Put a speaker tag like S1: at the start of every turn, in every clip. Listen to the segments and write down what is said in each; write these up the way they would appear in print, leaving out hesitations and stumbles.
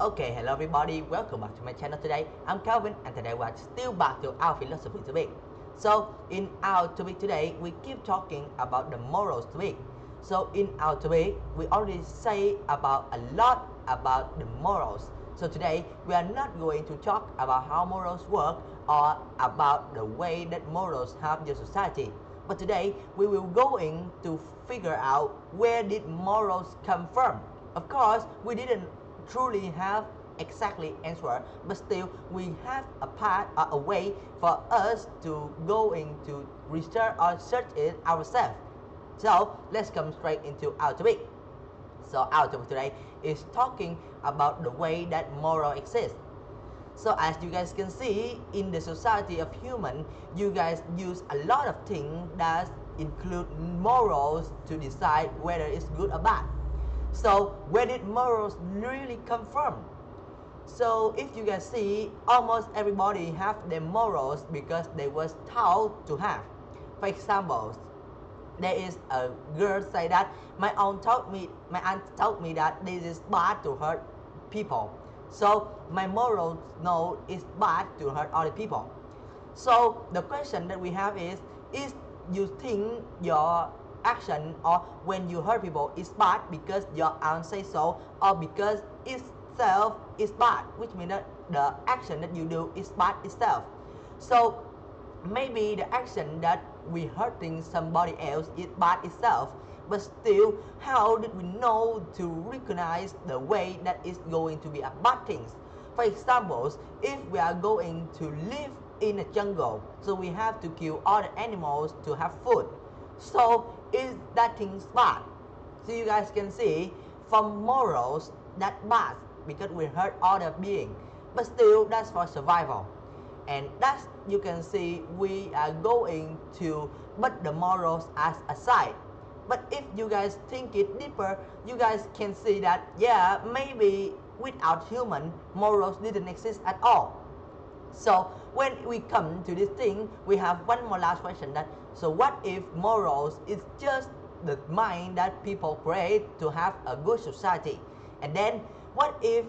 S1: Okay, hello everybody, welcome back to my channel today. I'm Calvin and today we're still back to our philosophy topic. So in our topic today, we keep talking about the morals topic. So in our topic, we already say about a lot about the morals. So today, we are not going to talk about how morals work or about the way that morals help your society. But today, we will going to figure out where did morals come from. Of course, we didn't truly have exactly answer, but still we have a path or a way for us to go into research or search it ourselves. So let's come straight into our topic. So our topic today is talking about the way that moral exists. So as you guys can see, in the society of human, you guys use a lot of things that include morals to decide whether it's good or bad. So where did morals really come from? So if you guys see, almost everybody have their morals because they was taught to have. For example, there is a girl say that my aunt told me that this is bad to hurt people. So my morals know it's bad to hurt other people. So the question that we have is you think your action or when you hurt people is bad because your aunt say so or because itself is bad, which means that the action that you do is bad itself. So maybe the action that we hurting somebody else is bad itself, but still how did we know to recognize the way that is going to be a bad thing? For example, if we are going to live in a jungle, so we have to kill all the animals to have food, so is that thing bad? So you guys can see from morals that bad because we hurt other being, but still that's for survival. And that's you can see we are going to put the morals as aside. But if you guys think it deeper, you guys can see that yeah, maybe without human, morals didn't exist at all. So when we come to this thing, we have one more last question, that so what if morals is just the mind that people create to have a good society? And then what if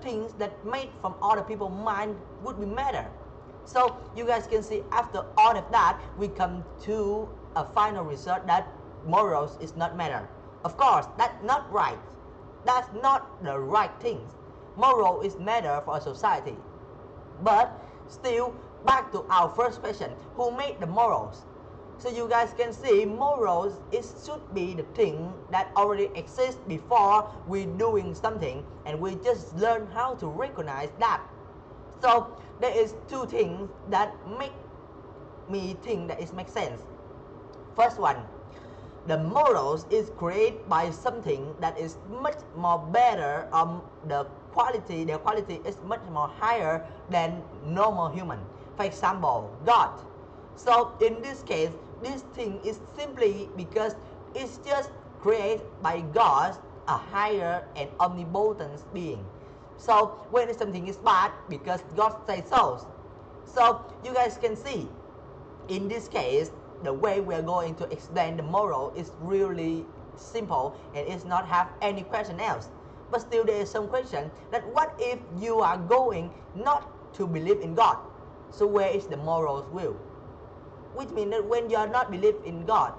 S1: things that made from other people's mind would be matter? So you guys can see after all of that, we come to a final result that morals is not matter. Of course, that's not right. That's not the right things. Moral is matter for a society. But still, back to our first question, who made the morals? So you guys can see morals it should be the thing that already exists before we doing something, and we just learn how to recognize that. So there is two things that make me think that it makes sense. First one, the morals is created by something that is much more better, their quality is much more higher than normal human. For example, God. So in this case, this thing is simply because it's just created by God, a higher and omnipotent being. So when something is bad, because God says so. So you guys can see, in this case, the way we are going to explain the moral is really simple and it's not have any question else. But still there is some question that what if you are going not to believe in God? So where is the morals will? Which means that when you are not believe in God,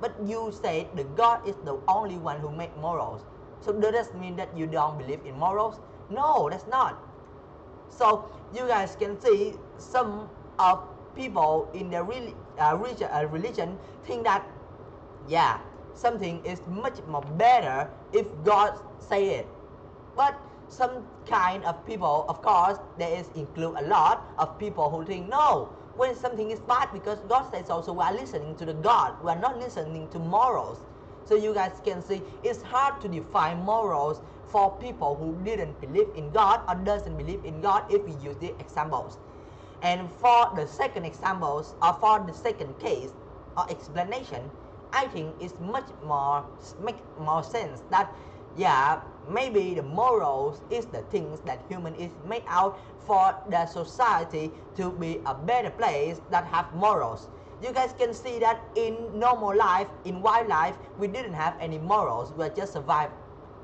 S1: but you say that God is the only one who make morals, so does that mean that you don't believe in morals? No, that's not. So you guys can see some of people in the religion think that yeah, something is much more better if God say it. But some kind of people, of course, there is include a lot of people who think no, when something is bad because God says so, so we are listening to the God, we are not listening to morals. So you guys can see it's hard to define morals for people who didn't believe in God or doesn't believe in God if we use the examples. And for the second examples or for the second case or explanation, I think it's much more make more sense that yeah, maybe the morals is the things that human is made out for the society to be a better place that have morals. You guys can see that in normal life, in wildlife, we didn't have any morals, we just survived.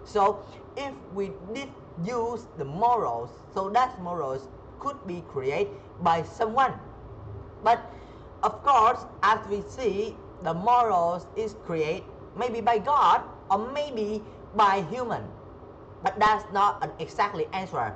S1: So if we did use the morals, so that morals could be created by someone. But of course, as we see, the morals is created maybe by God or maybe by human. But that's not an exactly answer.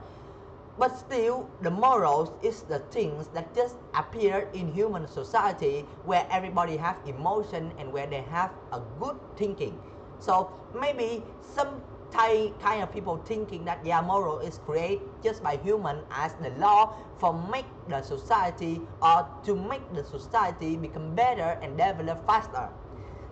S1: But still, the morals is the things that just appear in human society where everybody have emotion and where they have a good thinking. So maybe some kind of people thinking that yeah, moral is created just by human as the law for make the society or to make the society become better and develop faster.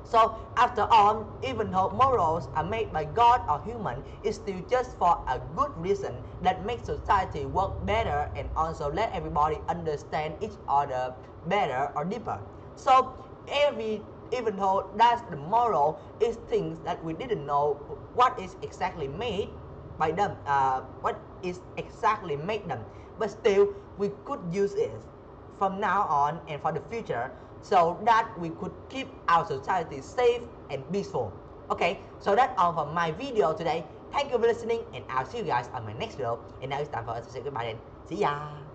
S1: So after all, even though morals are made by God or human, it's still just for a good reason that makes society work better and also let everybody understand each other better or deeper. So even though that's the moral is things that we didn't know what is exactly made by them, what is exactly made them, but still we could use it from now on and for the future so that we could keep our society safe and peaceful. Okay, so that's all for my video today. Thank you for listening and I'll see you guys on my next video. And now it's time for us to say goodbye then. See ya!